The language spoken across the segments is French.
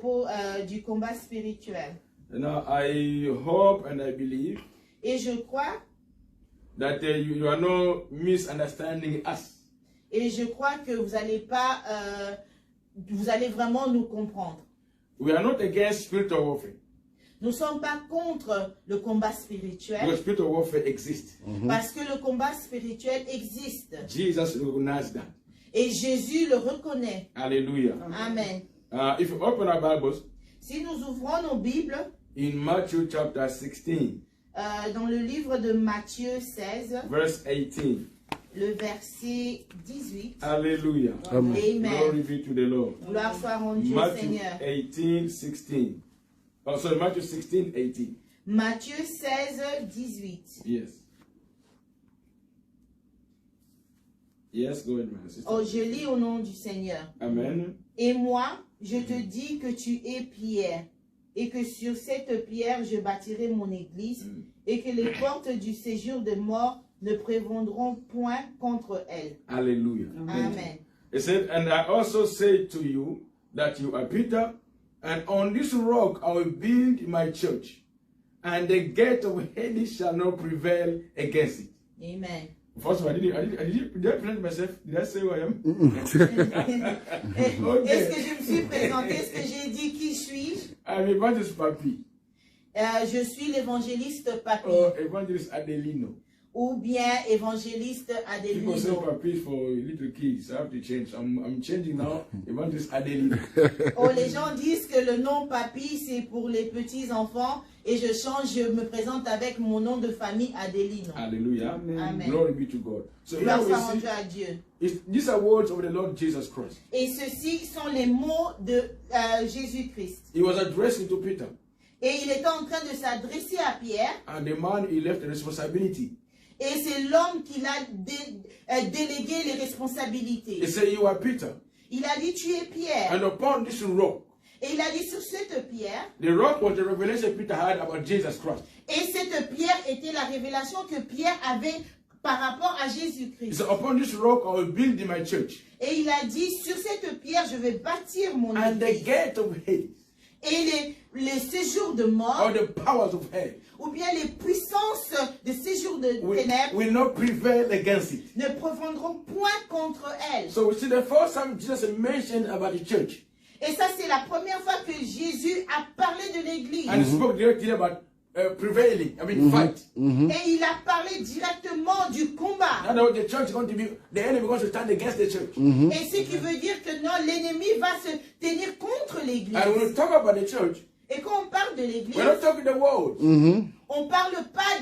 propos du combat spirituel. Now, I hope and I believe Et je crois, that you are not misunderstanding us. et je crois que vous allez pas, vous allez vraiment nous comprendre. We are not against spiritual warfare. Nous ne sommes pas contre le combat spirituel, Because spiritual warfare exists. parce que le combat spirituel existe. Jesus recognized that. Et Jésus le reconnaît. Hallelujah. Amen. If you open our Bibles, Si nous ouvrons nos Bibles, in Matthew chapter 16, dans le livre de Matthieu 16, verse 18. le verset 18. Hallelujah. Amen. Glory Amen. be to the Lord. Gloire soit rendue au Matthew Seigneur. 18, 16. Oh, sorry, Matthew 16, 18. Matthieu 16, 18. Yes. Yes, go ahead, my sister. Oh, je lis au nom du Seigneur. Amen. Et moi, je te dis que tu es Pierre, et que sur cette pierre je bâtirai mon église, et que les portes du séjour des morts ne prévaudront point contre elle. Hallelujah. Amen. It said, and I also say to you that you are Peter, and on this rock I will build my church, and the gate of Hades shall not prevail against it. Amen. First of all, did I present myself? Did I say who I am? Est-ce que je me suis présenté? Est-ce que j'ai dit qui suis-je? I'm Evangelist Papi, Je suis l'évangéliste Papi, or Evangelist Adelino. ou bien évangéliste People say Adelino. Papi for little kids. I have to change. I'm changing now. Evangelist Adelino. Oh, les gens disent que le nom Papi, c'est pour les petits-enfants, et je change, je me présente avec mon nom de famille Adelino. Hallelujah. Amen. Glory be to God. So here Gloire we soit see, rendue à Dieu. these are words of the Lord Jesus Christ. Et ceux-ci sont les mots de Jésus-Christ. He was addressing to Peter. Et il était en train de s'adresser à Pierre, And the man, he left the responsibility. et c'est l'homme qui l'a délégué les responsabilités. He said, you are Peter. Il a dit, tu es Pierre. And upon this rock, Et il a dit, sur cette pierre, the rock was the revelation Peter had about Jesus Christ. et cette pierre était la révélation que Pierre avait par rapport à He Jésus-Christ. said, upon this rock I will build my church. Et il a dit, sur cette pierre, je vais bâtir mon And the église. gate of Hades, Et les séjours de mort, or the powers of hell, ou bien les puissances de séjours de ténèbres, will not prevail against it. ne prévaudront point contre elles. So we see the first time Jesus mentioned about the church. Et ça, c'est la première fois que Jésus a parlé de l'église. And he spoke directly about prevailing, fight. Et il a parlé directement du combat. Now the church is going to be, the enemy is going to stand against the church. Et ce qui veut dire que non, l'ennemi va se tenir contre l'église. And when we talk about the church, Et quand on parle de l'église, we're not talking the world. on ne parle pas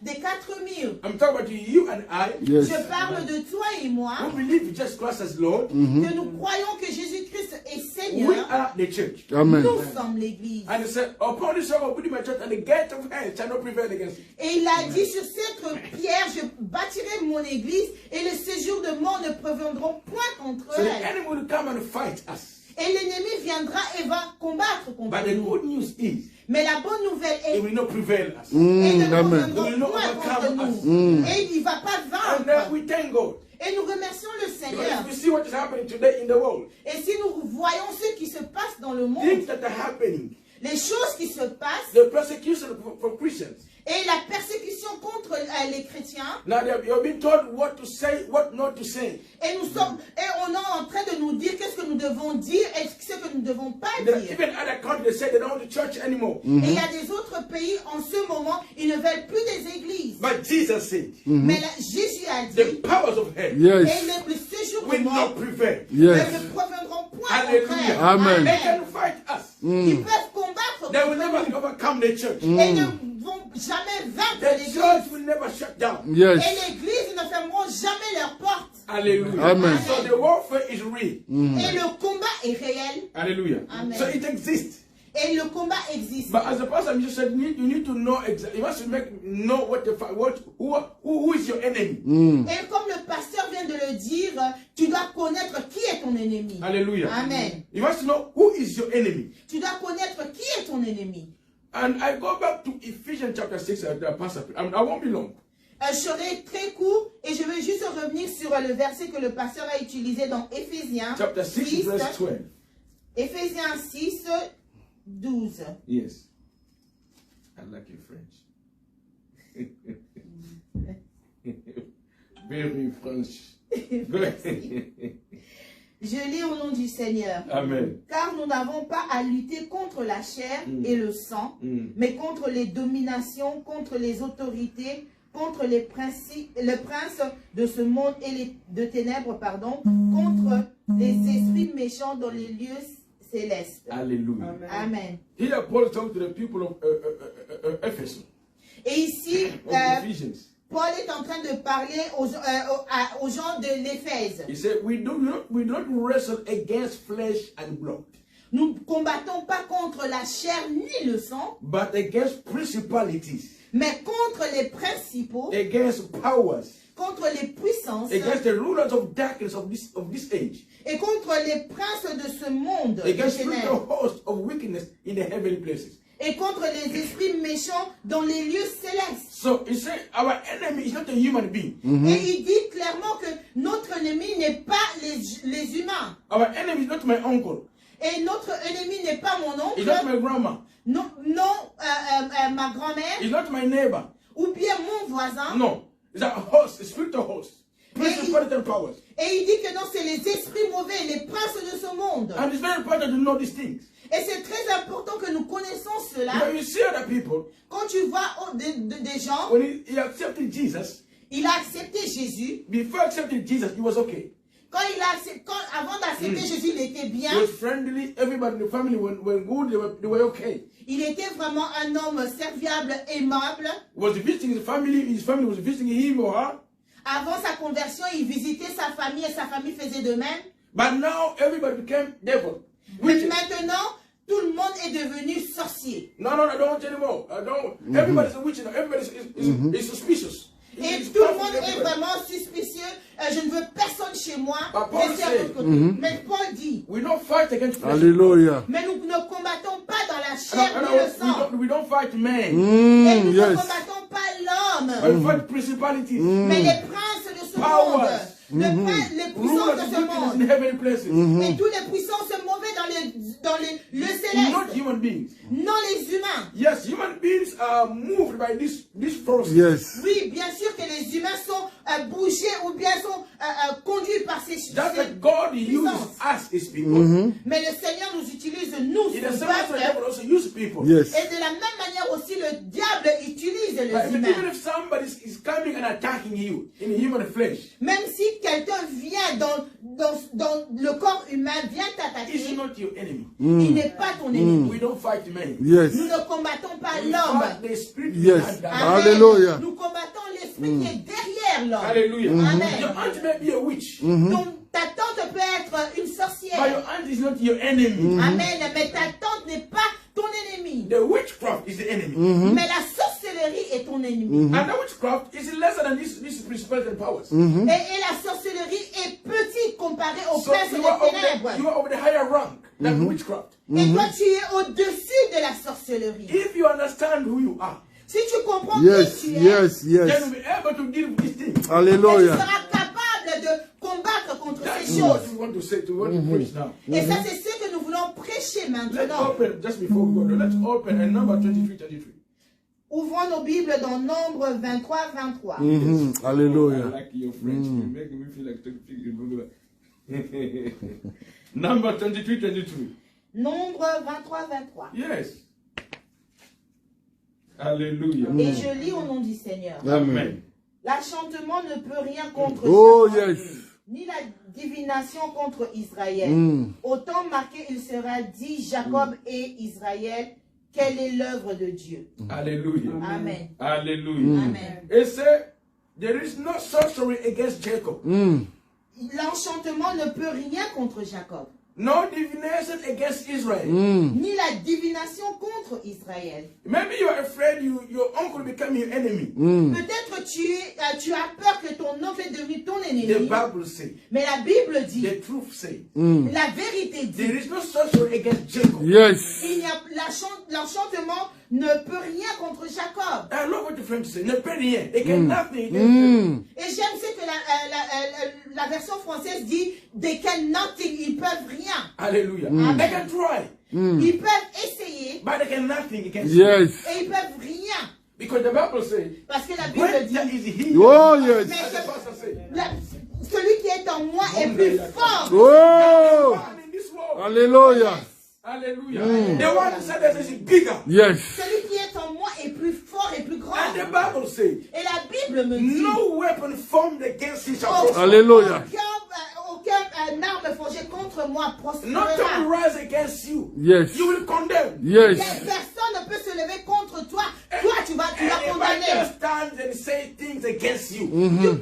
des quatre murs. I'm talking about you and I. Yes. Je parle de toi et moi, Who believe Jesus Christ as Lord. que nous croyons que Jésus-Christ est We Seigneur. are the church. Amen. Nous sommes l'église. And he said, upon this rock I will build my church, and the gate of hell shall not prevail against it. Et il a dit, sur cette pierre, je bâtirai mon église, et les séjours de mort ne prévaudront point contre So the elle. enemy will come and fight us. Et l'ennemi viendra et va combattre contre But the nous. good news is, Mais la bonne nouvelle est it will not prevail us. et ne Amen. reviendra point contre nous. Et il ne va pas And vaincre. we thank God. Et nous remercions le Because Seigneur. if we see what is happening today in the world, Et si nous voyons ce qui se passe dans le monde, things that are happening, les choses qui se passent, the persecution for Christians. et la persécution contre les chrétiens, Now you're being told what to say, what not to say. et on est en train de nous dire qu'est-ce que nous devons dire et ce que nous ne devons pas There are dire. even other countries say they don't want the church anymore. Et il y a des autres pays, en ce moment, ils ne veulent plus des églises. But Jesus said, Mais là, Jésus a the dit, powers of hell et Yes. le séjour de will mort not prevail. Yes. ne préviendront point Hallelujah. contre elles. Amen. They can fight us. Ils peuvent combattre They will contre never nous. overcome the church. Et ne vont jamais vaincre The l'église. church will never shut down. Et Yes. l'église ne fermeront jamais leurs portes. Hallelujah. Amen. So the warfare is real. Et le combat est réel. Hallelujah. Amen. So it exists. Et le combat existe. But as the pastor just said, you need to know exactly. You must know who is your enemy. Et comme le pasteur vient de le dire, tu dois connaître qui est ton ennemi. Hallelujah. Amen. You must know who is your enemy. Tu dois connaître qui est ton ennemi. And I go back to Ephesians chapter 6. I won't be long. Je serai très court et je vais juste revenir sur le verset que le pasteur a utilisé dans Éphésiens Chapter 6, 6, verse 12. Éphésiens 6, 12. Yes. I like your French. Very French. Go ahead. Je lis au nom du Seigneur. Amen. Car nous n'avons pas à lutter contre la chair et le sang, mais contre les dominations, contre les autorités, contre les le prince de ce monde et de ténèbres, pardon, contre les esprits méchants dans les lieux célestes. Hallelujah. Amen. Here Paul talks to the people of Ephesus. Et ici, Ephesians. Paul est en train de parler aux gens de l'Éphèse. He said, we don't wrestle against flesh and blood, Nous ne combattons pas contre la chair ni le sang, but against principalities, mais contre les principaux, against powers, contre les puissances, against the rulers of darkness of this age, et contre les princes de ce monde, des against ténèbres, spiritual hosts of wickedness in the heavenly places. et contre les esprits méchants dans les lieux célestes. So he said, our enemy is not a human being. Et il dit clairement que notre ennemi n'est pas les humains. Our enemy is not my uncle. Et notre ennemi n'est pas mon It's oncle, not my grandma. non, ma grand-mère, It's not my neighbor. ou bien mon voisin. No. It's a host, a spiritual host. Principalities and powers. Et il dit que non, c'est les esprits mauvais, les princes de ce monde. And it's very important to know these things. Et c'est très important que nous connaissons cela. But you see other people, Quand tu vois des gens, when he accepted Jesus, il a accepté Jésus. before accepting Jesus, he was okay. Avant d'accepter Jésus, il était bien. He was friendly. Everybody in the family were good. They were okay. Il était vraiment un homme serviable, aimable. He was visiting his family. His family was visiting him or her. Avant sa conversion, il visitait sa famille et sa famille faisait de même. But now everybody became devil. Mais Witches. maintenant, tout le monde est devenu sorcier. No, I don't want anymore. I don't. Everybody's a witch now. Everybody is suspicious. Et It's tout le powerful monde est everywhere. vraiment suspicieux. Je ne veux personne chez moi. But Paul Laissez à said, votre côté. Mais Paul dit, We don't fight against flesh. Hallelujah. mais nous ne combattons pas dans la chair ni le sang. We don't fight men. Et nous ne Yes. combattons pas l'homme. We fight principalities. Mais les princes de ce Powers. monde. Les puissances Rulers de of ce wickedness monde. in heavenly places. Et tous les puissances mauvais dans les lieux Not célestes. human beings. Non les humains. Yes, human beings are moved by this force. Yes. Oui, bien sûr que les humains sont bougés ou bien sont conduits par ces Just ces like God uses puissances. us, his people. Mais le Seigneur nous utilise, nous, In the son same way, the peuple. devil also uses people. Yes. Et de la même manière aussi, le diable utilise les But even humains. if somebody is coming and attacking you in human flesh, Même si quelqu'un vient dans le corps humain, vient it's t'attaquer, not your enemy. il n'est pas ton ennemi. We don't fight men. Yes. Nous ne combattons pas We l'homme. fight the spirit Yes. behind that. Amen. Alléluia. Nous combattons l'esprit qui est derrière l'homme. Hallelujah. Amen. Your aunt may be a witch, Donc ta tante peut être une but sorcière. your aunt is not your enemy. Amen. Mais ta tante n'est pas ton ennemi. The witchcraft is the enemy. Mais la sorcellerie est ton ennemi. And the witchcraft is lesser than this principalities and powers. Et la sorcellerie est petite comparée au So prince des you are ténèbres. of the higher rank than witchcraft. Et toi, tu es au-dessus de la sorcellerie. If you understand who you are, Si tu comprends Yes. qui tu es, Yes. then Yes. you'll be able to deal with these things. et tu Hallelujah. seras capable de combattre contre That's ces what choses. we want to say, to what to preach now. Et ça, c'est ce que nous voulons prêcher Let's maintenant. open, just before we go, let's open a number 23. Ouvrons nos Bibles dans Nombre 23, 23. I Hallelujah. like your French. You make me feel like Number 23. Nombre 23, 23. Yes. Hallelujah. Et je lis au nom du Seigneur. Amen. L'enchantement ne peut rien contre Oh, Jacob, yes. ni la divination contre Israël. Mm. Au temps marqué, il sera dit Jacob et Israël, quelle est l'œuvre de Dieu. Hallelujah. Amen. Hallelujah. Amen. It said, there is no sorcery against Jacob. L'enchantement ne peut rien contre Jacob, No divination against Israel. ni la divination contre Israël. Maybe you are afraid your uncle become your enemy. Peut-être tu as peur que ton oncle est devenu ton The ennemi, Bible says, mais la Bible dit, the truth says, la vérité dit, there is no sorcery against Jacob. Yes. il n'y a l'enchantement ne peut rien contre Jacob. I love what the French say. Ne peut rien. They can nothing. against Et j'aime ce que la version française dit, they can nothing, ils peuvent rien. Hallelujah. They can try. Ils peuvent essayer, but they can nothing against you. Yes. Et ils peuvent rien. Because the Bible says, Parce que la Bible greater dit, is he. Oh, yes. mais As the pastor said, celui qui est en moi est plus fort. Oh. man in this world. Hallelujah. Hallelujah. The one who said that is bigger. Yes. Celui qui est en moi est plus fort et plus grand. And the Bible says, Et la Bible me dit, no weapon formed against you shall aucun, prosper. Hallelujah. aucun arme forgée contre moi Not to prospérera. rise against you. Yes. You will condemn. Yes. Personne ne peut se lever contre toi. Toi, tu vas Anybody condamner. that stands and say things against you.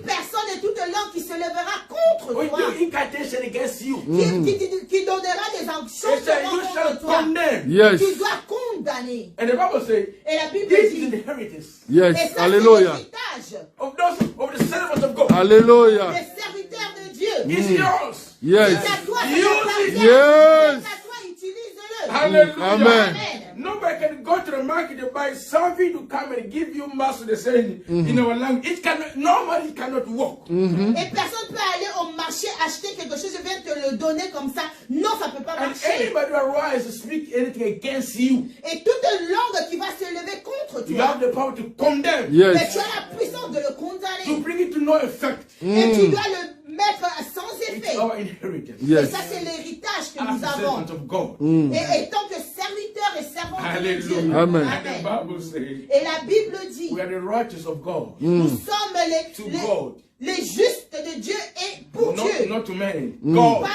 Personne et toute langue qui se lèvera contre Or toi. do incantation against you. Qui donnera des They say enchantements you shall contre toi. condemn. Yes. Tu dois condamner. And the Bible says, Et la Bible this is dit, inheritance et Yes. ça c'est Hallelujah. l'héritage of the servants of God. Hallelujah. des serviteurs de Dieu. It's yours. Yes. C'est à toi, Use it. c'est Yes. à toi, utilise-le. Hallelujah. Amen. Nobody can go to the market to buy something to come and give you master the saying in our language. It cannot, normally it cannot work. Et personne peut aller au marché acheter quelque chose et vient te le donner comme ça. Non, ça peut pas And marcher. anybody who arise to speak anything against you, Et toute langue qui va se lever contre you toi, have the power to condemn, mais Yes. tu as la puissance de le to condamner. bring it to no effect. Et tu dois le mettre sans It's effet. our inheritance. Et Yes. ça, c'est l'héritage que As nous the avons. servant of God. Et tant que serviteurs et servantes de Dieu. Hallelujah. Amen. And the Bible says, Et la Bible dit, we are the righteous of God. nous sommes To God. les justes de Dieu et pour Dieu. Not to men. God.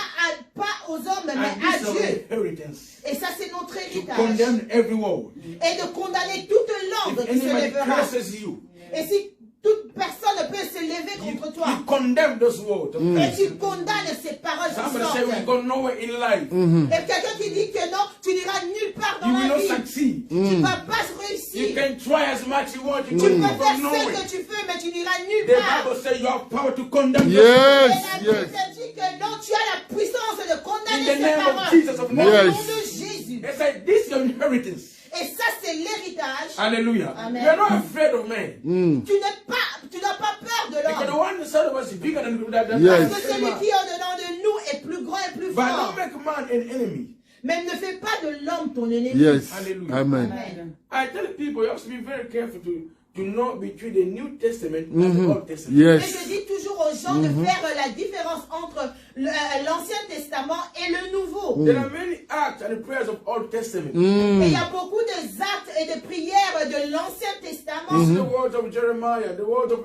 Pas aux hommes, mais And à this is our Dieu. inheritance. Et ça, c'est notre To héritage. condemn every word. Et de condamner toute langue If qui se anybody lèvera. curses you, Et si toute personne peut se lever contre toi, you condemn those words. et tu condamnes ces paroles qui Somebody say we sortent. go nowhere in life. Et quelqu'un qui dit que non, tu n'iras nulle part dans You will la not vie. succeed. Tu ne vas pas You réussir. can try as much you want. You Tu will peux go faire ce nowhere. que tu veux, mais tu n'iras nulle The part. Bible says you have power to condemn. Et Yes. la Bible Yes. dit que non, tu as la puissance de In condamner the ces name of paroles. Jesus of Au Nazareth. nom Yes. de Jésus. They say this is your inheritance. Et ça, c'est l'héritage. Hallelujah. Amen. You are not afraid of men. Tu n'as pas peur de Because the l'homme. one inside of us is bigger than that. Yes. Parce que celui qui est au-dedans de nous est plus grand et plus But fort. don't make man an enemy. Mais ne fais pas de l'homme ton ennemi. Yes. Hallelujah. Amen. Amen. I tell people you have to be very careful to know between the New Testament and the Old Testament. Et Yes. je dis toujours aux gens de faire la différence entre l'Ancien Testament et le Nouveau. There are many acts and prayers of Old Testament. Et il y a beaucoup d'actes et de prières de l'Ancien Testament. The words of Jeremiah, the words of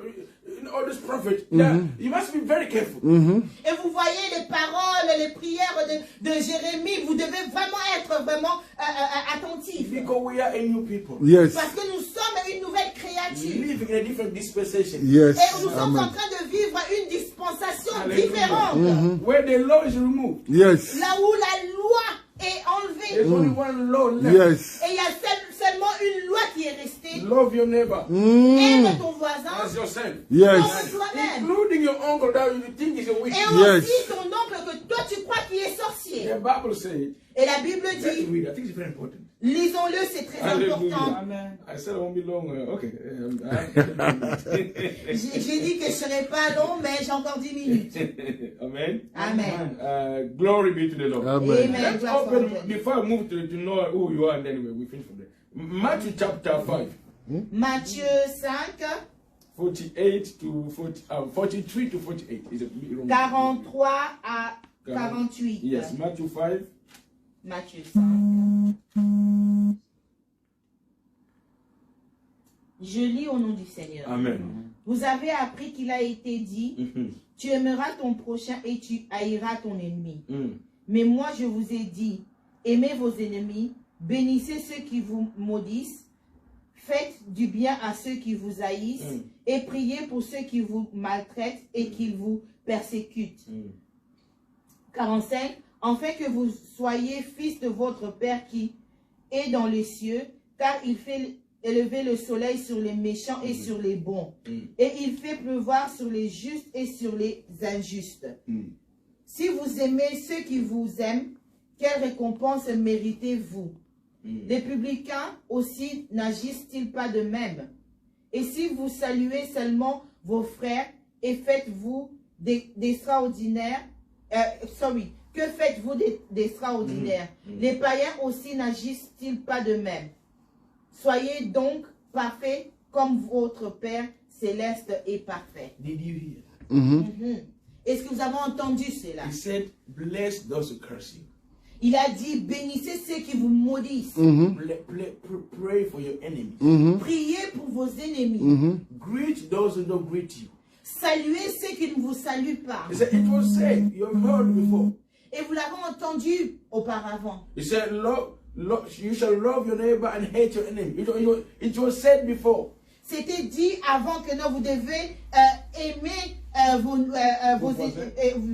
all these prophets. Yeah, you must be very careful. Et vous voyez les paroles, les prières de Jérémie, vous devez vraiment être vraiment attentifs. Because we are a new people. Yes. Parce que nous sommes une nouvelle créature. Living in a different dispensation. Yes. Et nous sommes en Amen. train de vivre une dispensation Hallelujah. différente. Where the law is removed. Yes. Là où la loi est enlevée. There's only one law left. Yes. Et il y a seulement une loi qui est restée. Love your neighbor Aime ton voisin as yourself. Yes. comme toi-même. Including your uncle that you think is a witch. Et Yes. aussi ton oncle que toi tu crois qu'il est sorcier. The Bible says, Et la Bible let's dit, read. I think it's very important. lisons-le, c'est très Hallelujah. important. I said I won't be long. Okay. J'ai dit que je ne serais pas long, mais j'ai encore 10 minutes. Amen. Amen. Glory be to the Lord. Amen. Amen. Let's open, before I move to know who you are, and then we finish from there. Matthew chapter 5, Matthieu 5, 48 to 43 to 48. Is it wrong? 43 à 48. Yes, Matthew 5. Matthieu 5. Je lis au nom du Seigneur. Amen. Vous avez appris qu'il a été dit, tu aimeras ton prochain et tu haïras ton ennemi. Mais moi je vous ai dit, aimez vos ennemis, bénissez ceux qui vous maudissent, faites du bien à ceux qui vous haïssent et priez pour ceux qui vous maltraitent et qui vous persécutent. 45. Afin que vous soyez fils de votre Père qui est dans les cieux, car il fait élever le soleil sur les méchants et sur les bons. Et il fait pleuvoir sur les justes et sur les injustes. Si vous aimez ceux qui vous aiment, quelle récompense méritez-vous? Les publicains aussi n'agissent-ils pas de même? Et si vous saluez seulement vos frères et faites-vous d'extraordinaires, que faites-vous d'extraordinaire? Les païens aussi n'agissent-ils pas de même? Soyez donc parfaits comme votre Père céleste est parfait. Did you hear? Est-ce que vous avez entendu cela? He said, bless those who curse you. Il a dit, bénissez ceux qui vous maudissent. Pray for your enemies. Priez pour vos ennemis. Greet those who don't greet you. Saluez ceux qui ne vous saluent pas. He said, it was said, you have heard before. Et vous l'avez entendu auparavant. He said, you shall love your neighbor and hate your enemy. It was said before. C'était dit avant que non, vous devez aimer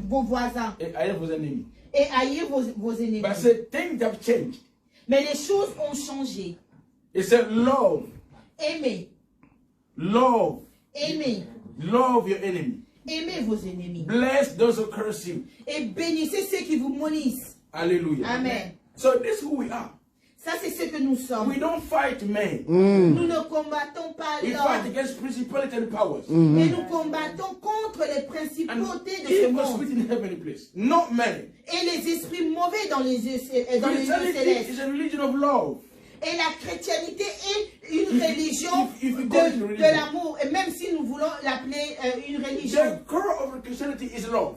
vos voisins. I have vos ennemis. Et haïr vos ennemis. But I said, things have changed. Mais les choses ont changé. He said, love. Aimez. Love. Aimez. Love your enemy. Aimez vos ennemis. Bless those who curse you. Et bénissez ceux qui vous maudissent. Hallelujah. Amen. So this is who we are. Ça, c'est ce que nous sommes. We don't fight men. Nous ne combattons pas We fight l'homme. against principalities and powers. Mais nous combattons contre les principautés de ce Evil monde. spirit in heavenly place. Not men. Et les esprits mauvais dans les lieux Christianity célestes. is a religion of love. Et la chrétienté est une religion if you call it de religion. l'amour. Et même si nous voulons l'appeler une religion. The core of Christianity is love.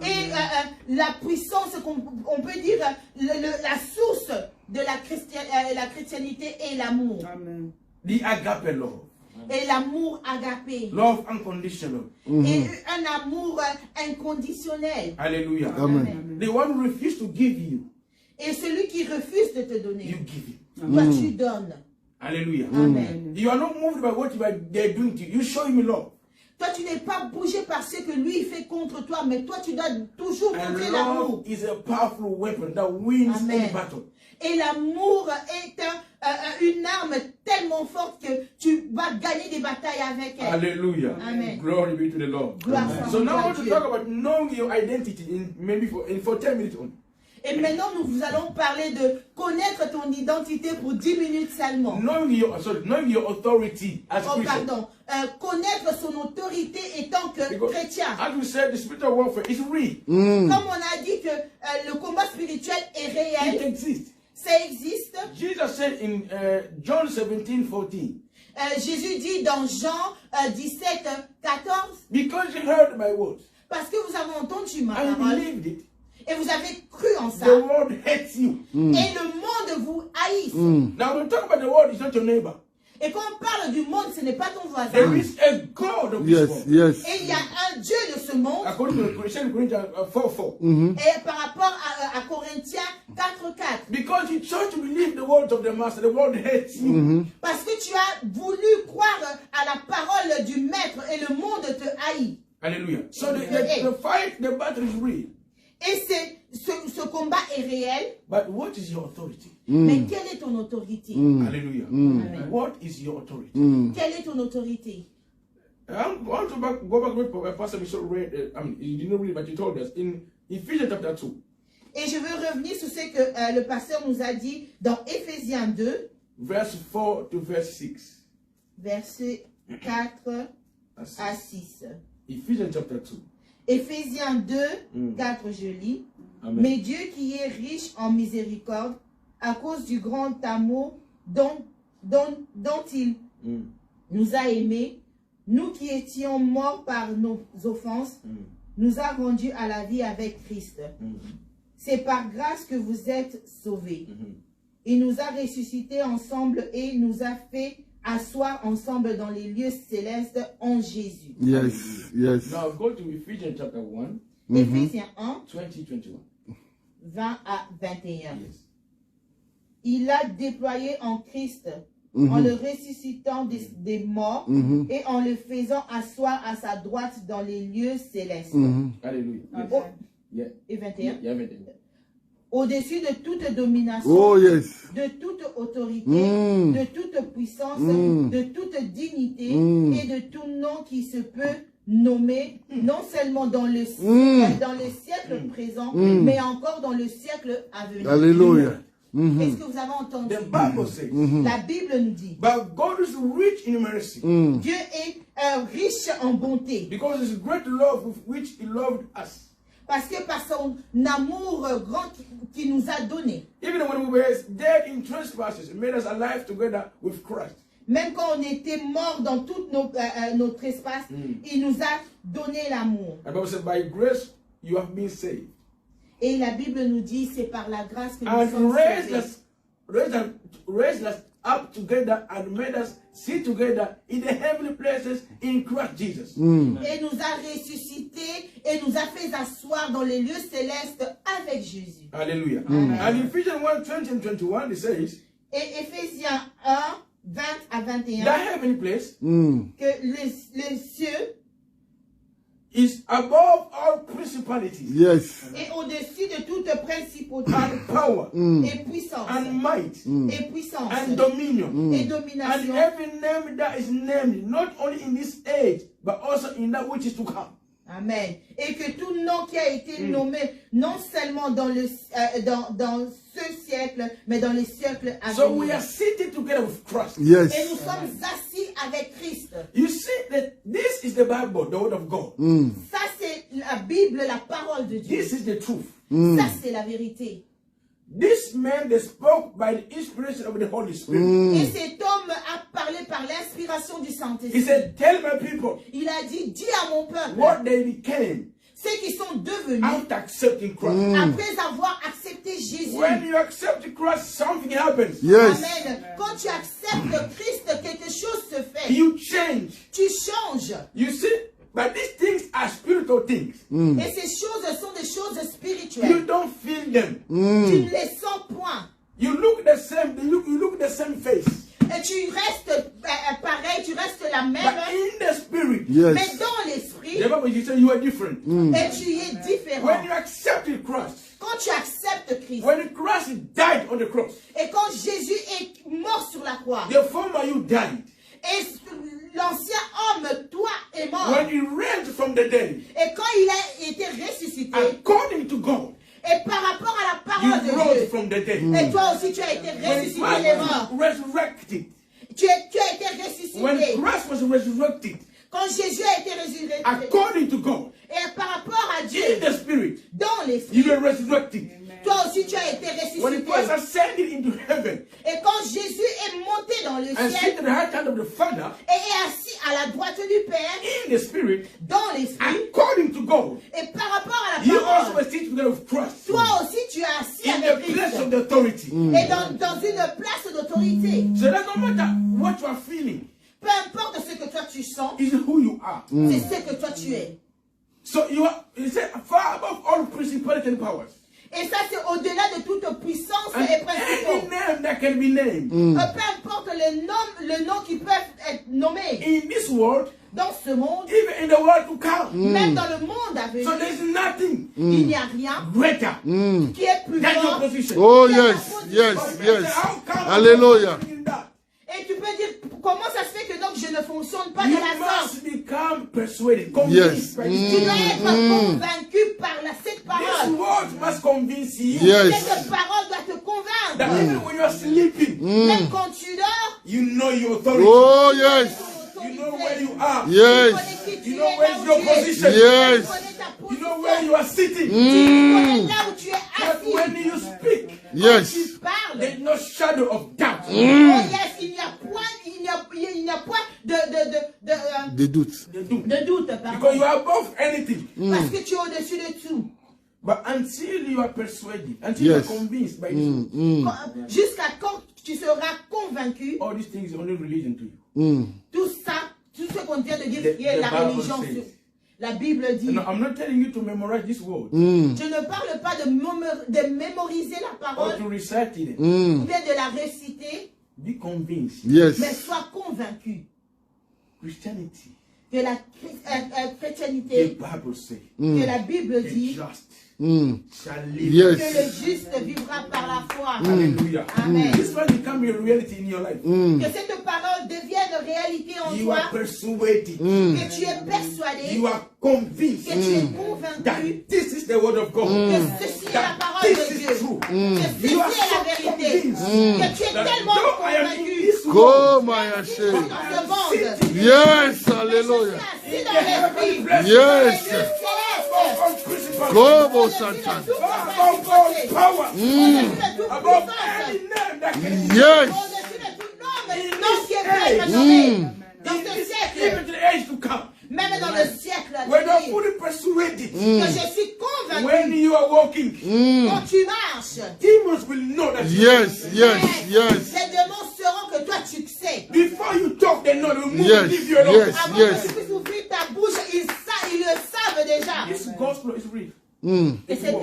Et la puissance, on peut dire, la source de la chrétienté est l'amour. Amen. The agape love. Et l'amour agapé. Love unconditional. Et un amour inconditionnel. Hallelujah. Amen. The one who refuses to give you, Et celui qui refuse de te you donner, give him. toi tu donnes. Hallelujah. Amen. You are not moved by what they're doing to you. You show him love. Toi tu n'es pas bougé par ce que lui il fait contre toi, mais toi tu dois toujours montrer And l'amour. love is a powerful weapon that wins Amen. any battle. Et l'amour est une arme tellement forte que tu vas gagner des batailles avec elle. Hallelujah. Amen. Glory be to the Lord. Gloire So soit now I à want to Dieu. talk about knowing your identity maybe for 10 minutes only. Et maintenant, nous allons parler de connaître ton identité pour 10 minutes seulement. Knowing your authority as Oh, Christian. pardon. Connaître son autorité étant que Because, chrétien. as we said, the spiritual warfare is real. Comme on a dit que le combat spirituel est It réel, exists. ça existe. Jesus said in John 17:14, Jésus dit dans Jean 17, 14, because you heard my words parce que vous avez entendu ma and parole believed it, et vous avez cru en ça, the world hates you. et le monde vous haïsse. Now, when we talk about the world, it's not your neighbor. Et quand on parle du monde, ce n'est pas ton There voisin. is a God of this Yes, world. yes. Et il y a un Dieu de ce monde. According to Corinthians 4:4. Et par rapport à Corinthiens 4, 4. Because you chose to believe the words of the master, the world hates you. Parce que tu as voulu croire à la parole du maître et le monde te haït. Hallelujah. So the fight, the battle is real. Et ce combat est réel. But what is your authority? Mais quelle est ton autorité? Hallelujah. Amen. What is your authority? Quelle est ton autorité? I want to go back to what Pastor Michel read. You didn't read, but you told us in Ephesians chapter 2. Et je veux revenir sur ce que le pasteur nous a dit dans Éphésiens 2, Verse 4 to verse 6. versets 4 à 6. Ephesians chapter 2. Éphésiens 2, 4, je lis. Amen. Mais Dieu qui est riche en miséricorde, à cause du grand amour dont il nous a aimés, nous qui étions morts par nos offenses, nous a rendus à la vie avec Christ. C'est par grâce que vous êtes sauvés. Il nous a ressuscités ensemble et nous a fait asseoir ensemble dans les lieux célestes en Jésus. Yes, yes. Now go to Ephesians chapter 1, Éphésiens 1, 20-21. 20 à 21. Yes. Il a déployé en Christ en le ressuscitant des morts et en le faisant asseoir à sa droite dans les lieux célestes. Hallelujah. Yes. Oh, Yeah. et 21. Yeah, 21. Au-dessus de toute domination, Oh, yes. de toute autorité, de toute puissance, de toute dignité et de tout nom qui se peut nommer, non seulement dans le siècle présent, mais encore dans le siècle à venir. Hallelujah. Est-ce que vous avez entendu? The Bible says, La Bible nous dit, but God is rich in mercy, Dieu est riche en bonté, because His great love with which He loved us. Parce que par son amour grand qui nous a donné. Even when we were dead in trespasses, He made us alive together with Christ. Même quand on était morts dans toutes nos trespasses, il nous a donné l'amour. And the Bible says, by grace you have been saved. Et la Bible nous dit, c'est par la grâce que nous And sommes sauvés. raised us up together and made us sit together in the heavenly places in Christ Jesus. Et nous a ressuscités et nous a fait asseoir dans les lieux célestes avec Jésus. Hallelujah. And in Ephesians 1:20 and 21 it says, Et Éphésiens 1, 20 à 21, that heavenly place que les cieux is above all principalities, Yes. et au-dessus de toute principauté and power, et puissance and might, et puissance and dominion, et and domination, every name that is named, not only in this age, but also in that which is to come. Amen. Et que tout nom qui a été nommé, non seulement dans dans ce siècle, mais dans les siècles à So we venir. are seated together with Christ. Et Yes. nous sommes assis avec Christ. You see that this is the Bible, the Word of God. Ça, c'est la Bible, la parole de Dieu. This is the truth. Ça, c'est la vérité. This man they spoke by the inspiration of the Holy Spirit. Et cet homme a parlé par l'inspiration du He Saint-Esprit. said, tell my people Il a dit, dis à mon peuple, what they became ceux qui sont devenus after accepting Christ. après avoir accepté Jésus. When you accept Christ, something happens. Yes. Amen. Quand tu acceptes Christ, quelque chose se fait. You change. Tu changes. You see, but these things are spiritual things. Et ces choses sont des choses You spirituelles. don't feel them. Tu ne les sens point. You look the same. You look the same face. Et tu restes pareil, tu restes la même. But in the spirit, Yes. Mais dans l'esprit, the Bible you say you are different. et tu es différent. When you accepted Christ, Quand tu acceptes Christ, when Christ died on the cross, et quand Jésus est mort sur la croix, the former you died. et l'ancien homme, toi, est mort. When he raised from the dead, Et quand il a été ressuscité, according to God, et par rapport à la you parole de rose Dieu, from the dead. et toi aussi tu as été When ressuscité Christ des morts. was resurrected, Tu as été ressuscité. when Christ was resurrected, Quand Jésus a été ressuscité, according to God, et par rapport à Dieu, in the spirit, dans you l'esprit, were resurrected. toi aussi tu as été When ressuscité. Christ ascended into heaven Et quand Jésus est monté dans le and ciel seated at the right hand of the Father, et est assis à la droite du Père, in the spirit, dans l'esprit, according to God, et par rapport à la you also parole, were seated together with Christ toi aussi tu es assis in avec the place Christ. of the authority. Et dans une place d'autorité. So that no matter what you are feeling, Peu importe ce que toi tu sens, is who you are. c'est ce que toi tu es. So you are, he said, far above all principalities and powers. Et ça c'est au-delà de toute puissance And et any principaux. name that can be named Peu importe le nom qui peut être nommé in this world, dans ce monde, even in the world to come. même dans le monde à venir, So there's nothing il n'y a rien greater qui est plus than your fort. position. Oh, yes. Yes. Yes. Hallelujah. Et tu peux dire, comment ça se fait que donc je ne fonctionne pas You de la sorte? must become persuaded, Yes. convinced by this Tu word. dois être convaincu par cette This parole. word must convince you Yes. Cette parole doit te that convaincre. even when you are sleeping, Même quand tu dors, you know your authority. Oh, yes. You know where you are. Yes. You know where's your position. Yes. You know where you are sitting. Tu connais là où tu es But assis. when you speak, Yes. Tu parles. there's no shadow of doubt. Oh yes, il n'y a point, Des doutes. They do. de doute, Because pardon. you are above anything. Parce que tu es au-dessus de tout. But until you are persuaded, until you Yes. are convinced by this, Jusqu'à quand tu seras convaincu, all these things are only religion to you. tout ça, tout ce qu'on vient de dire, The- qui est the la Bible religion. says. La Bible dit. No, I'm not telling you to memorize this word Je ne parle pas de mémoriser la or parole to recite it. ou bien de la réciter, Be convinced. Yes. mais sois convaincu Christianity, que la the chrétienté, Bible says, que la Bible the dit just Mm. shall live. Yes. que le juste vivra par la foi. Hallelujah. Amen. This will become a reality in your life. Que cette parole devienne réalité en You toi, are persuaded. que tu es persuadé, You are convinced que tu es that convaincu this is the word of God. que ceci est la That parole this de is Dieu, true. que ceci You are est la so vérité, convinced que tu es that tellement though I am in convaincu this world, Come, I dans say. ce monde. Yes. Je suis Hallelujah. assis dans l'esprit. Yes. Dans les lieux célestes. all principalities Kobo Satan. Above all power. Above any name that can be. Yes. Dans ce siècle, Even to the age to come. même dans le siècle à When you're venir, fully persuaded. que je suis When convaincu, you are walking. quand tu marches, Demons will know that you Yes, yes, yes. les démons sauront que toi tu sais. Before you talk, they know they will move Yes, and leave you alone. yes. Avant que tu puisses ouvrir ta bouche, ils le savent déjà. This gospel is real. Et cet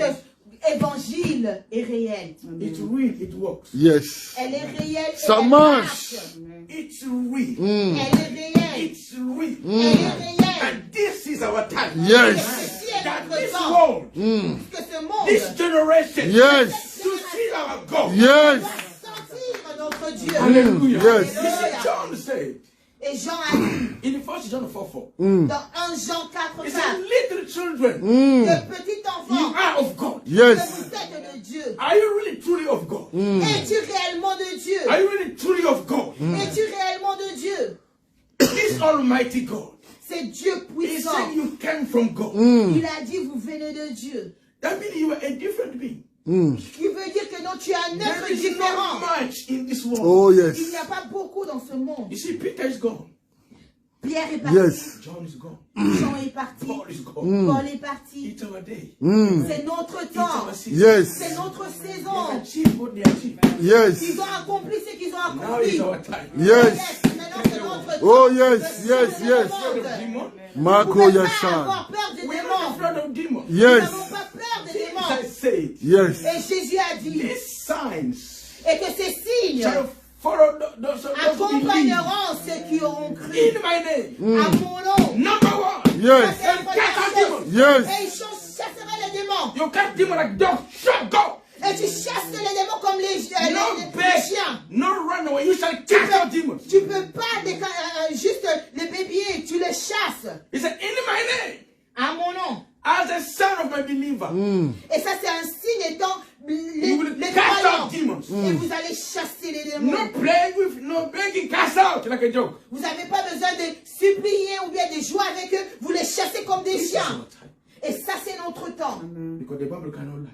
évangile est réel. It's real, it works. Yes. Elle est réelle. et Ça elle marche. It's real. Elle est réelle. It's real. Elle est réelle. And this is our time. Et Yes. ceci est That notre this temps. world, Que ce monde this generation, Yes. to see our God. Yes. sentir notre Dieu. Hallelujah. Yes. You see, John said Et Jean a dit in the first John 4:4, dans 1 Jean 4, he 4 said, little children, que petit you enfant, are of God. que Yes. vous êtes de Dieu. Are you really truly of God? Es-tu réellement de Dieu? Are you really truly of God? Es-tu réellement de Dieu? This Almighty God. C'est Dieu He puissant. said you came from God. Il a dit vous venez de Dieu. That means you are a different being. Ce qui veut dire que non, tu es un être There is différent. not much in this world. Oh, Il yes. n'y a pas beaucoup dans ce monde. You see, Peter is gone. Pierre est parti. Yes. John is gone. Jean est parti. Paul is gone. Paul est parti. It's our day. C'est notre It's temps. our season. Yes. C'est notre They saison. achieve what they achieve. Yes. Ils ont accompli ce qu'ils ont Now accompli. is our time. Yes. Maintenant c'est notre temps. Oh, yes, Le yes, seul yes. monde. Demon. Vous Marco ne pouvez pas Yashan. avoir peur des We are not démons. afraid of demons. Nous Yes. n'avons pas peur des Jesus démons. said, Yes. Et Jésus a dit, these signs et que ces signes shall follow those who believe accompagneront ceux qui auront cru in my name. à mon nom. Number one, Yes. Ça, c'est la cast out première chose. demons. Yes. Et ils chasseraient les démons. You cast demons like dogs. Shut go. Et tu chasses les démons comme les No les chiens. beg, no run away. You shall cast out demons. Tu peux pas juste les bébiers, tu les chasses. He said, in my name, À mon nom. as a son of my believer, Et ça, c'est un signe étant you will les cast croyants. out demons. Et vous allez chasser les démons. No playing with, no begging, cast out like a joke. Vous n'avez pas besoin de supplier ou bien de jouer avec eux. Vous les chassez comme des This is chiens. our time. Et ça, c'est notre temps. Because the Bible cannot lie.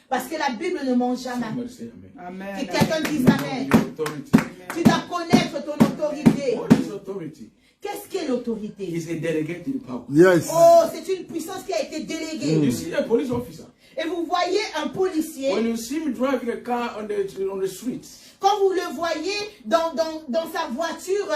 Parce que la Bible ne ment jamais. Somebody say amen. Que quelqu'un dise Amen. Your authority. Tu dois connaître ton autorité. What is authority? Qu'est-ce qu'est l'autorité? It's a delegated power. Yes. Oh, c'est une puissance qui a été déléguée. You see a police officer. Et vous voyez un policier, When you see me driving a car on the streets, quand vous le voyez dans sa voiture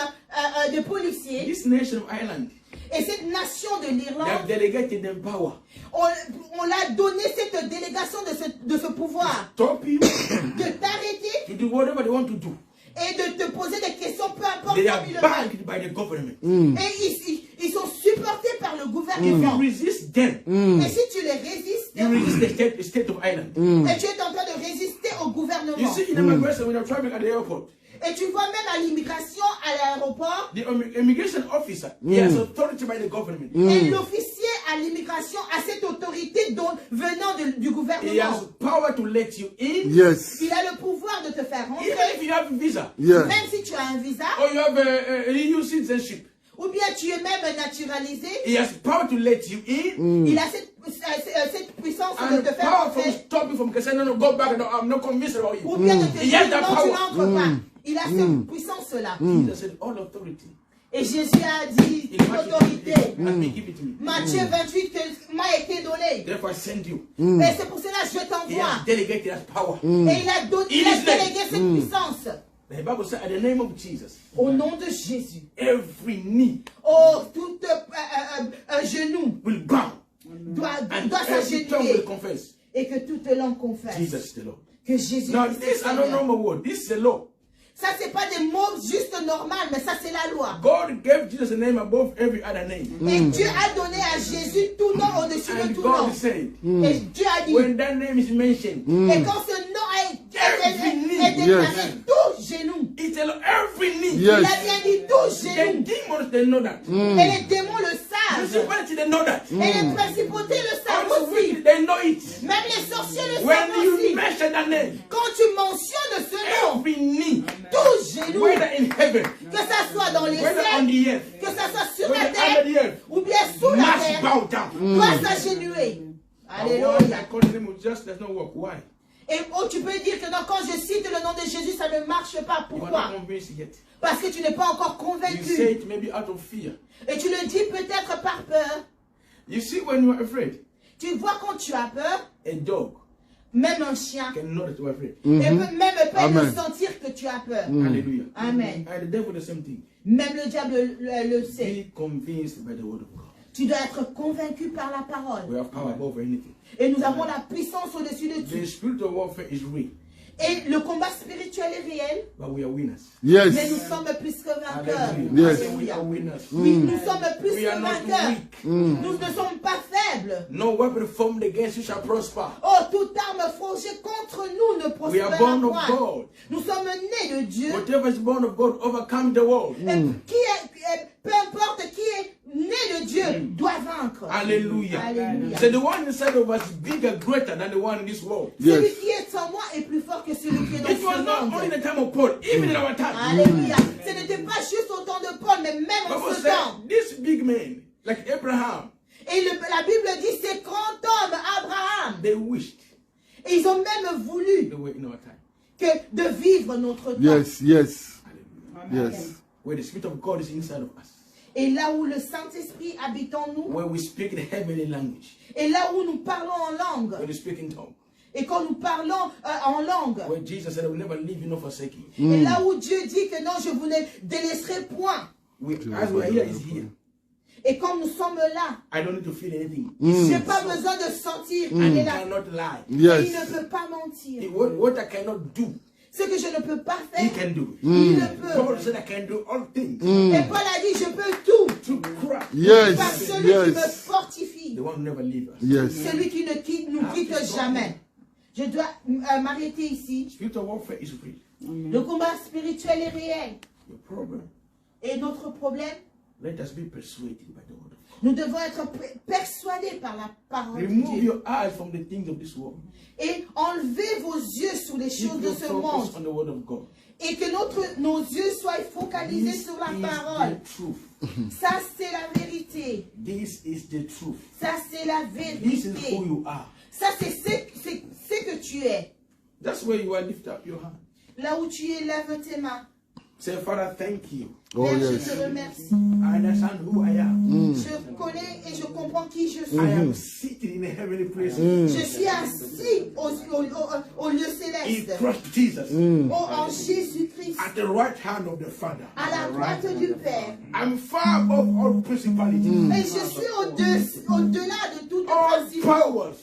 de policier, this nation of Ireland, et cette nation de they have l'Irlande, delegated them power. on l'a donné cette délégation de ce pouvoir, Stop you de t'arrêter to do whatever they want to do. et de te poser des questions, peu importe They comme are ils le veulent. backed by the government. Et ils sont supportés par le If gouvernement. you resist them, Et si tu les résistes, you resist the state of Ireland. et tu es en train de résister au You gouvernement. see, in immigration, when you're traveling at the airport, Et tu vois même à l'immigration à l'aéroport, the immigration officer, he has authority by the government. et l'officier à l'immigration a cette autorité venant du He has gouvernement. power to let you in, Yes. Il a le pouvoir de te faire even rentrer, if you have a visa Yes. même si tu as un visa, or you have a EU citizenship. ou bien tu es même naturalisé. He has power to let you in, Il a cette puissance de and te faire power from rentrer, stop you from saying, no, go back, no, I'm not convinced about you. ou bien de te He dire has that non, tu power. n'entres pas. Il a cette puissance-là. Jesus said, all authority Et Jésus a dit, in l'autorité. has been given to me. Matthieu 28 que m'a été donné. Therefore I send you. Et c'est pour cela que je He t'envoie. has delegated that power. Et il a Il est délégué cette puissance. The Bible says, at the name of Jesus, Au nom de Jésus. every knee Oh, tout un genou will bow, doit and every tongue s'agenouiller. will confess Et que toute langue confesse Jesus is the Lord. que Jésus Now, Christ est these are not Seigneur. normal words. This is the law. Ça, c'est pas des mots juste normaux, mais ça, c'est la loi. God gave Jesus a name above every other name. Et Dieu a donné à Jésus tout nom au-dessus de And tout nom. God said, Et Dieu a dit, when that name is mentioned, et quand ce nom est déclaré, tout genou. it's a every knee. Yes. Il a bien dit tout The genou. demons, they know that. Et les démons le savent. Principality, they know that. Et les principautés le savent All the aussi. wicked, they know it. Même les sorciers le When savent you aussi. mention that name, Quand tu mentionnes ce nom, every knee, tout genou, whether in heaven, que ça soit dans les whether on ciels, the earth, que ça soit sur la whether terre, under the earth, ou bien sous la must terre, bow down. doit s'agenouiller. But when just does not work. Why? Et tu peux dire que non, quand je cite le nom de Jésus, ça ne marche pas. You are Pourquoi? not convinced yet. Parce que tu n'es pas encore You say convaincu. it maybe out of fear. Et tu le dis peut-être par peur. You see, when you are afraid, Tu vois quand tu as peur, a dog même un chien, can know that you are afraid. et peut même pas Amen. le sentir que tu as peur. Hallelujah. Amen. And the devil the same thing. Même le diable le sait. Be convinced by the word of God. Tu dois être convaincu par la parole. We have power above anything. Et nous avons la puissance au-dessus de The tout. spirit of warfare is real, Et le combat spirituel est réel, but we are winners. mais nous Yes. sommes plus que vainqueurs. Hallelujah. Yes. We are winners. Oui, nous sommes plus We are que not vainqueurs. weak. Nous ne sommes pas faibles. No weapon formed against you shall prosper. Oh, toute arme forgée contre nous ne We are prospérera born of point. God. Nous sommes nés de Dieu. Whatever is born of God overcome the world. Et peu importe qui est né de Dieu doit vaincre. Hallelujah. Alléluia. So the one inside of us is bigger, greater than the one in this world. Celui Yes. qui est en moi est plus fort que celui qui est dans It was ce not only in monde. the time of Paul, even in our time. Alléluia. Ce n'était pas juste au temps de Paul, mais même en Bible ce said temps. this big man, like Abraham, Et la Bible dit ces grands hommes, Abraham, they wished et ils ont même voulu they were in our time. que de vivre notre temps. Yes. Yes. Hallelujah. Yes. Where the Spirit of God is inside of us. Et là où le Saint-Esprit habite en nous, Where we speak in heavenly language. et là où nous parlons en langue, When we speak in tongue. et quand nous parlons en langue, Where Jesus said, I will never leave you nor forsake you. et là où Dieu dit que non, je vous ne délaisserai point. As we are here, is here. Et quand nous sommes là, I don't need to feel anything. je n'ai pas besoin de sentir. Il est I là. cannot lie. Et il Yes. ne peut pas mentir. What I cannot do, Ce que je ne peux pas He faire, can do it. il le peut. Paul said, I can do all things Et Paul a dit, je peux tout through Christ. par Yes. celui qui me Yes. fortifie. The one who never leave us. Yes. Celui qui ne nous quitte jamais. Je dois m'arrêter ici. Spirit of warfare is real. Le combat spirituel est réel. Your problem, Et notre problème, let us be persuaded by the word of God. nous devons être persuadés par la parole de Remove Dieu. your eyes from the things of this world. Et enlevez vos yeux sur les Keep choses de your ce focus monde. on the word of God. Et que nos yeux soient focalisés This sur la is parole. the truth. Ça, c'est la vérité. This is the truth. Ça, c'est la This is vérité. who you are. Ça, c'est ce que tu es. That's where you are. Lift up your hand. Là où tu es, lève tes mains. Say, Father, thank you. Oh, Père, je yes. te remercie. I understand who I am. Je connais et je comprends qui je suis. I am seated in the heavenly places. Je suis assis au lieu In céleste. Christ Jesus. En Jésus-Christ. At the right hand of the Father. À la droite du Père. I'm far above all principalities. Et je suis au-delà de toute All principe. powers.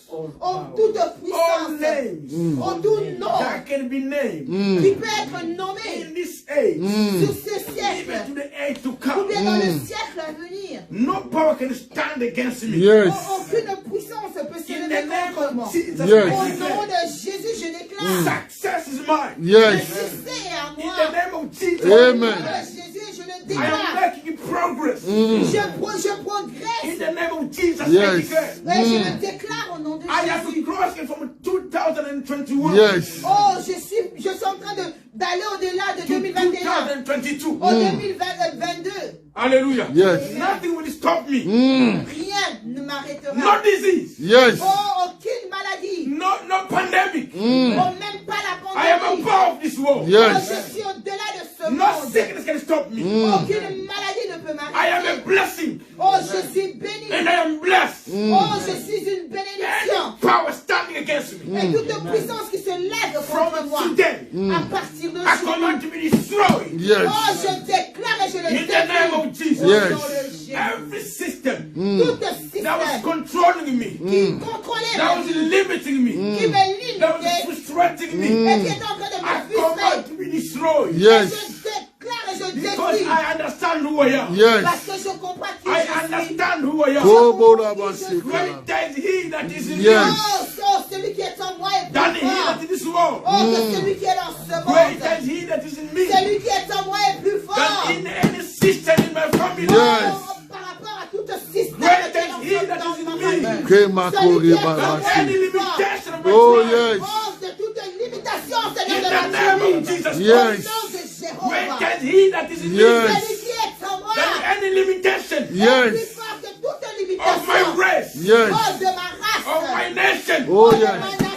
Toute All puissance. names En tout nom that can be named qui peut être in nommé this age. sur ce Even siècle. to the age to Ou come. bien dans le siècle à venir. No power can stand against me. Yes. Aucune puissance peut se In the lever name contre moi. of Jesus, Yes. Au I nom declare, de Jésus, je déclare. success is mine. Le Yes. succès est à In the moi. name of Jesus, Au nom Amen. de Jésus, je le I am déclare. making progress. Je progresse. In the name of Jesus, I Yes. declare. Et je le déclare au nom de I have Jésus. crossed from 2021 Yes. Oh, je suis en train d'aller au-delà de to 2021. 2022. Au 2022. Hallelujah. Yes. Nothing will stop me. Rien ne m'arrêtera. No disease. Yes. Oh, aucune maladie. No pandemic. Oh, même pas la I am pandémie. above this world. Oh, Yes. je suis au-delà de ce No monde. sickness can stop me. Aucune maladie ne peut I am a m'arrêter. blessing. Oh, je suis béni. And I am blessed. Oh, je suis une bénédiction. Any power standing against me. Et toute puissance qui se lève contre moi, From today, à partir de I aujourd'hui, command to be destroyed. Yes. oh, je déclare et je le In the name déclare. of Jesus. Au nom Yes. de Jésus. Every system Tout that was système controlling me, qui contrôlait that ma was vie, limiting me, qui me that was limitait frustrating me, et qui est en train de I me command frustrer. to be destroyed. Et Yes. je déclare et je Because décris. I understand who I am. Yes. Parce que je comprends qui I je suis. understand who I am. Koborabasekala. Greater is he that is in Yes. me Oh, celui qui est en moi est than plus he fort. that is in this world. Oh, que celui qui est dans ce Greater monde. is he that is in me Celui qui est en moi est plus fort. than in any system in my family. Yes. Oh, par rapport à tout système Greater qui is he est that dans is in ma me famille. Kemakoribabasi. than any limitation of my Oh, life. yes. Oh, de toute limitation, Seigneur In de the la name famille. of Jesus Yes. Christ. Au nom de Jéhovah. Greater is he that is in me Yes. Celui qui est en moi than any limitation est plus Yes. fort que toute of limitation. my race, Yes. Oh, de ma race. of my nation. Oh, de yes. ma nation.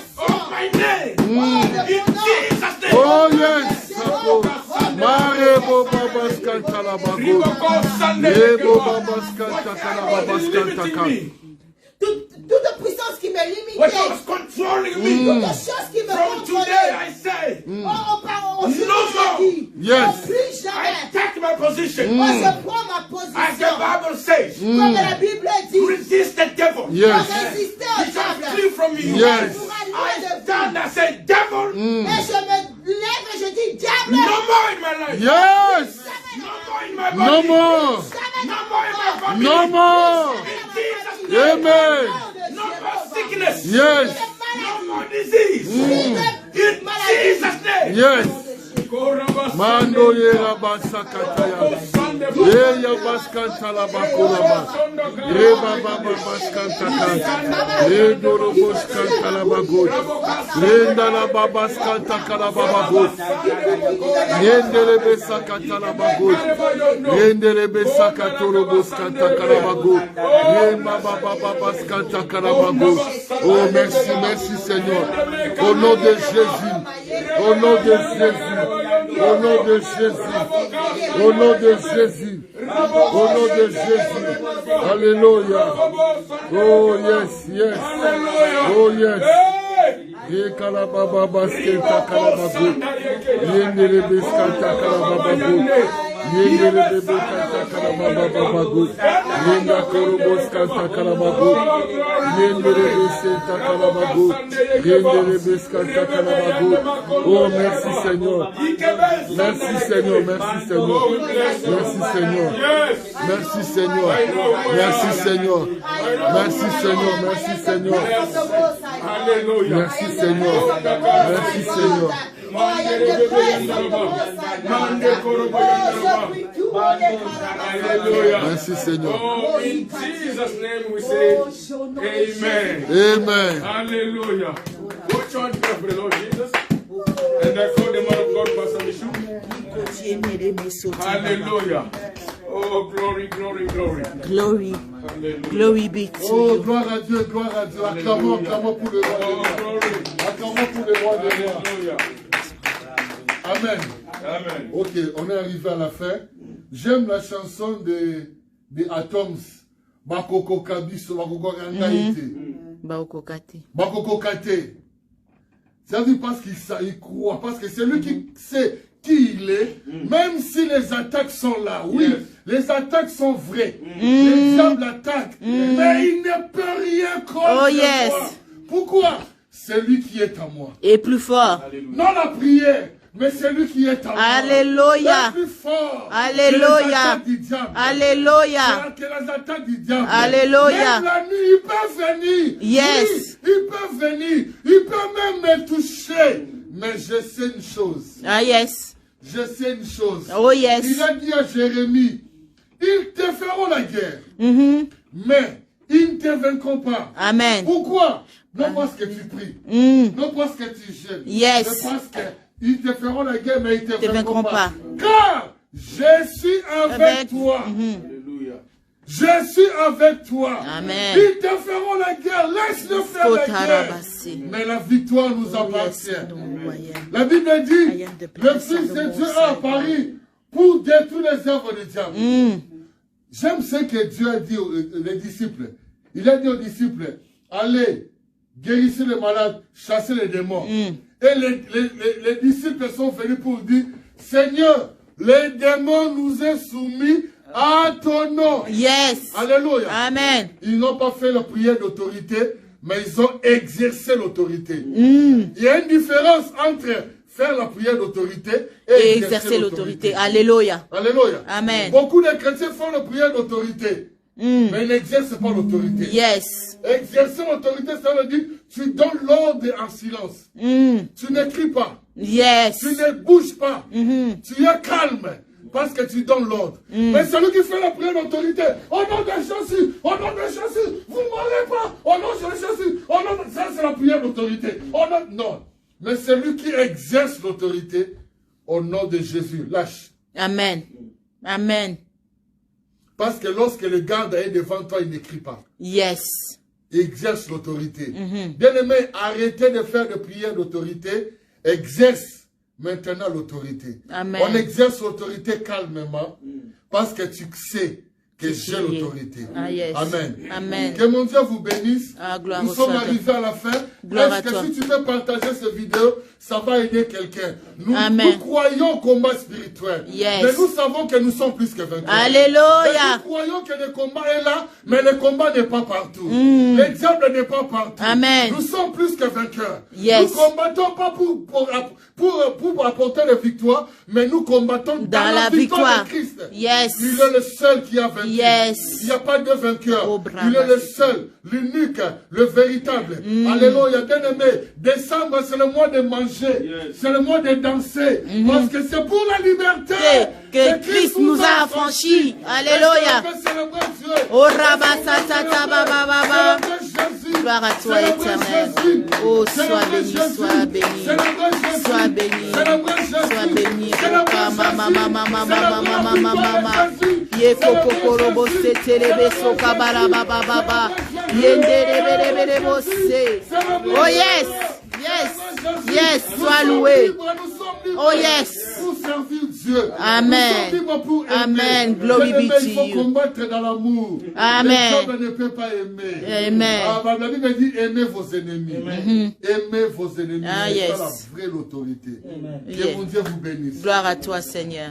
my name. In Jesus' name. Oh yes. Marebo babaskanta la bago. Rebo babaskanta kala babaskanta kala. Toute puissance qui me limite. What was controlling me. Toute chose qui me From today I say. no more. Yes. I take my position. Je prends ma position. As the Bible says. Comme la Bible dit. Resist the devil. Yes. Résister He au shall diable. flee from you. Yes. I stand and say, devil. Et je me lève et je dis, diable. No more in my life. Yes. No more in my No body. more. No more in my family. No more. In Jesus' name. Amen. No more sickness. Yes. No more disease. In Jesus' name. Yes. Mando yera basakataya. Yeya baskanta la bakura bas. Reba baba baskanta kan. Redoro baskanta la bagot. Renda la baba baskanta kala baba got. Yendele besakata la bagot. Yendele besakatoro baskanta kala bagot. Remba baba baskanta kala bagot. Oh merci, merci Seigneur. Au nom de Jésus. Au nom de Jésus. Au nom de Jésus. Au nom de Jésus. Au nom de Jésus. Alléluia. Oh yes, yes. Oh yes. Ye kalababa basketa kalabago. Yendele beskata kalabago. Yendele beskata kalabago. Yenda korobos kata kalabago. Yendele beskata kalabago. Yendele beskata kalabago. Oh merci Seigneur. Merci Seigneur, merci Seigneur. Merci Seigneur. Merci Seigneur. Merci Seigneur. Merci Seigneur, merci Seigneur. Alléluia. Merci Seigneur. Merci Seigneur. Merci Seigneur. Oh, in Jesus' name we say amen. Amen. Hallelujah. Watch on for the Lord Jesus. And I call the man of God, Pastor Michou. Hallelujah. Oh, glory, glory, glory. Glory. Hallelujah. Glory be to Oh, you. gloire à Dieu, gloire à Dieu. Acclamons, acclamons pour le roi Oh, des rois. glory. Acclamons pour le roi des rois. Hallelujah. Amen. Amen. Ok, on est arrivé à la fin. J'aime la chanson des Atoms. Bakoko Kabiso, Bakoko Rangaïté. Baoko Kate. Bakoko Kate. Ça veut dire parce qu'il croit, parce que c'est lui qui sait qui il est, même si les attaques sont là. Oui, Yes. les attaques sont vraies. Les diables attaquent, mais il ne peut rien contre Oh, yes. moi. Pourquoi? C'est lui qui est en moi. Et plus fort. Non la prière, mais c'est lui qui est en moi. Alléluia. Le plus fort. Alléluia. Que les attaques du diable. Alléluia. Que les attaques du diable. Alléluia. Même la nuit, ils peuvent venir. Yes. Oui, ils peuvent venir. Ils peuvent même me toucher. Mais je sais une chose. Ah, yes. Je sais une chose. Oh, yes. Il a dit à Jérémie, ils te feront la guerre. Mhm. Mais ils ne te vaincront pas. Amen. Pourquoi? Non parce que tu pries. Non parce que tu jeûnes. Yes. Mais parce qu'ils te feront la guerre, mais ils ne te vaincront pas. pas. Car je suis avec toi. Hallelujah. Je suis avec toi. Amen. Ils te feront la guerre. Laisse-le faire la guerre. Kotarabasi. Mais la victoire nous Yes, appartient. no moyen. La Bible I dit, am the le prince Fils of the de Most Dieu High a apparu pour détruire les œuvres du diable. J'aime ce que Dieu a dit aux disciples. Il a dit aux disciples, allez, guérissez les malades, chassez les démons. Et les disciples sont venus pour dire, Seigneur, les démons nous ont soumis à ton nom. Yes. Alléluia. Amen. Ils n'ont pas fait la prière d'autorité, mais ils ont exercé l'autorité. Il y a une différence entre faire la prière d'autorité Et exercer l'autorité. Alléluia. Alléluia. Amen. Beaucoup de chrétiens font la prière d'autorité, mais ils n'exercent pas l'autorité. Yes. Exercer l'autorité, ça veut dire tu donnes l'ordre en silence. Tu n'écris pas. Yes. Tu ne bouges pas. Tu es calme. Parce que tu donnes l'ordre. Mais celui qui fait la prière d'autorité, au nom de Jésus, au nom de Jésus, vous ne mourrez pas, au nom de Jésus, au nom de... Ça c'est la prière d'autorité. Non. Mais celui qui exerce l'autorité, au nom de Jésus, lâche. Amen. Amen. Parce que lorsque le garde est devant toi, il n'écrit pas. Yes. exerce l'autorité. Bien-aimé, arrêtez de faire de prières d'autorité. Exerce maintenant l'autorité. On exerce l'autorité calmement parce que tu sais que j'ai l'autorité. Amen. Amen. Que mon Dieu vous bénisse. Nous sommes arrivés à la fin. Est-ce que si tu peux partager cette vidéo, ça va aider quelqu'un. Nous croyons au combat spirituel. Mais nous savons que nous sommes plus que vainqueurs. Alléluia. Nous croyons que le combat est là, mais le combat n'est pas partout. L'exemple n'est pas partout. Amen. Nous sommes plus que vainqueurs. Nous ne combattons pas pour apporter la victoire, mais nous combattons dans la victoire de Christ. Il est le seul qui a vaincu. Il n'y a pas de vainqueur. Il est le seul, l'unique, le véritable. Alléluia. Bien-aimé, décembre, c'est le mois de manger. C'est le mois de danser. Parce que c'est pour la liberté que Christ nous a affranchis. Alléluia. Oh, Rabasatata Baba Baba. Gloire à toi, éternel. Oh, sois béni, sois béni. Sois béni. Sois béni. Mama, mama, mama, mama, mama, mama. Yeko kokorobo se telebe soka bara baba baba. Yende bose. Oh yes. Yes, sois loué. Oh yes. Pour servir Dieu. Amen. Amen. Glory be to you. Il faut combattre dans l'amour. Amen. Le ne peut pas aimer. Amen. La Bible dit aimez vos ennemis. Aimez vos ennemis. Yes. C'est la vraie autorité. Que mon Dieu vous bénisse. Gloire à toi, Seigneur.